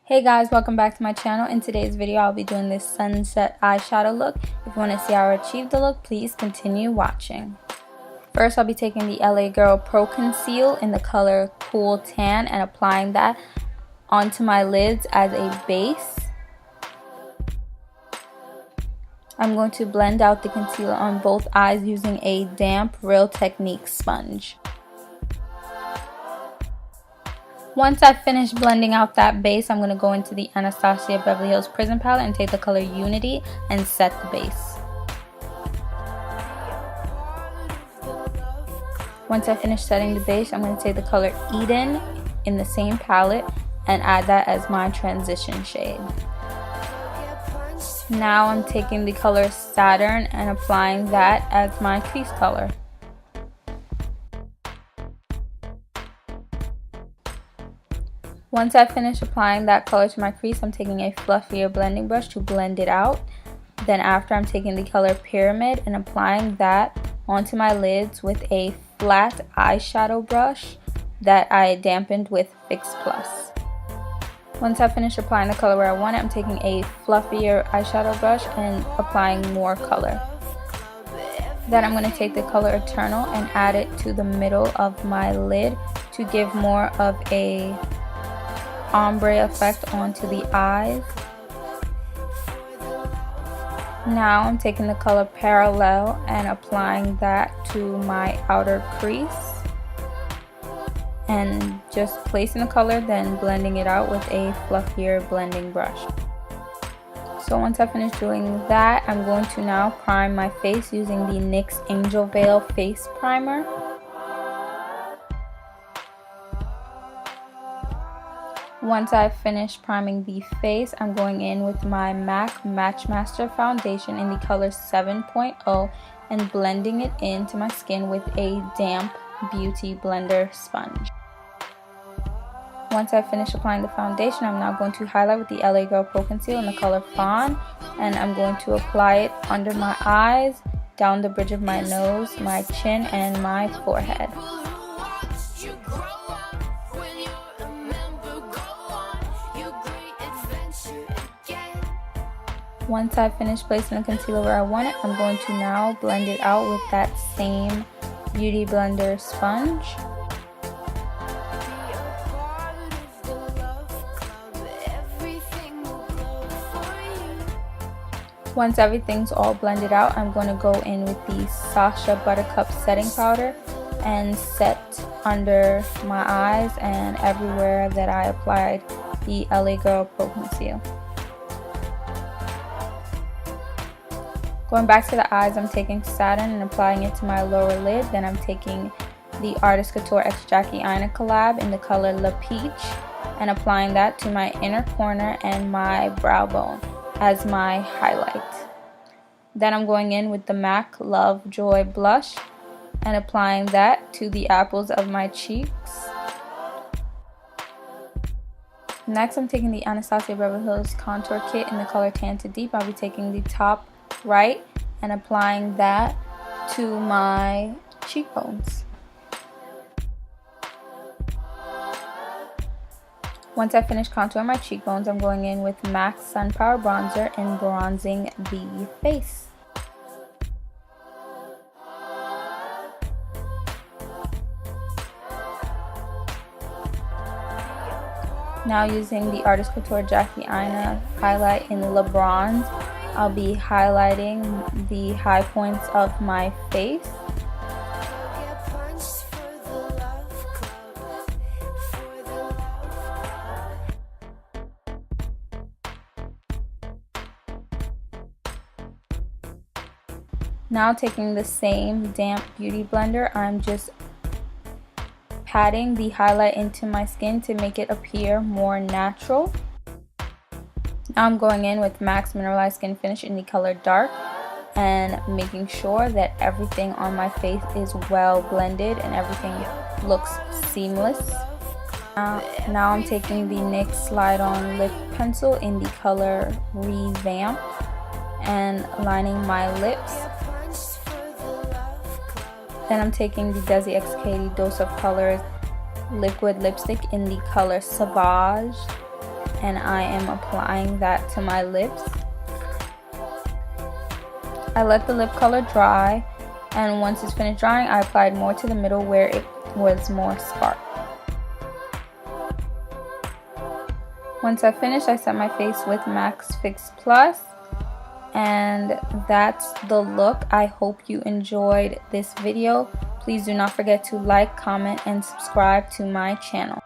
Hey guys, welcome back to my channel. In today's video, I'll be doing this sunset eyeshadow look. If you want to see how I achieved the look, please continue watching. First, I'll be taking the LA Girl Pro Conceal in the color Cool Tan and applying that onto my lids as a base. I'm going to blend out the concealer on both eyes using a damp Real Technique sponge. Once I've finished blending out that base, I'm going to go into the Anastasia Beverly Hills Prism palette and take the color Unity and set the base. Once I finish setting the base, I'm going to take the color Eden in the same palette and add that as my transition shade. Now I'm taking the color Saturn and applying that as my crease color. Once I finish applying that color to my crease, I'm taking a fluffier blending brush to blend it out. Then after, I'm taking the color Pyramid and applying that onto my lids with a flat eyeshadow brush that I dampened with Fix Plus. Once I finish applying the color where I want it, I'm taking a fluffier eyeshadow brush and applying more color. Then I'm going to take the color Eternal and add it to the middle of my lid to give more of a ombre effect onto the eyes. Now I'm taking the color Parallel and applying that to my outer crease and just placing the color, then blending it out with a fluffier blending brush. So once I finish doing that, I'm going to now prime my face using the NYX Angel Veil Face Primer. Once I've finished priming the face, I'm going in with my MAC Match Master Foundation in the color 7.0 and blending it into my skin with a damp Beauty Blender sponge. Once I finish applying the foundation, I'm now going to highlight with the LA Girl Pro Conceal in the color Fawn, and I'm going to apply it under my eyes, down the bridge of my nose, my chin, and my forehead. Once I've finished placing the concealer where I want it, I'm going to now blend it out with that same Beauty Blender sponge. Once everything's all blended out, I'm going to go in with the Sacha Buttercup setting powder and set under my eyes and everywhere that I applied the LA Girl Pro Conceal. Going back to the eyes, I'm taking Saturn and applying it to my lower lid. Then I'm taking the Artist Couture X Jackie Aina collab in the color La Peach and applying that to my inner corner and my brow bone as my highlight. Then I'm going in with the MAC Love Joy blush and applying that to the apples of my cheeks. Next, I'm taking the Anastasia Beverly Hills Contour Kit in the color Tan to Deep. I'll be taking the top right and applying that to my cheekbones. Once I finish contouring my cheekbones, I'm going in with MAC Sun Power Bronzer and bronzing the face. Now using the Artist Couture Jackie Aina highlight in Le Bronze, I'll be highlighting the high points of my face. Now taking the same damp beauty blender, I'm just patting the highlight into my skin to make it appear more natural. Now I'm going in with MAC's Mineralized Skin Finish in the color Dark and making sure that everything on my face is well blended and everything looks seamless. Now I'm taking the NYX Slide On Lip Pencil in the color Revamp and lining my lips. Then I'm taking the Desi X Katy Dose of Colors liquid lipstick in the color Sauvage, and I am applying that to my lips. I let the lip color dry, and once it's finished drying, I applied more to the middle where it was more spark. Once I finished, I set my face with Max Fix Plus, and that's the look. I hope you enjoyed this video. Please do not forget to like, comment, and subscribe to my channel.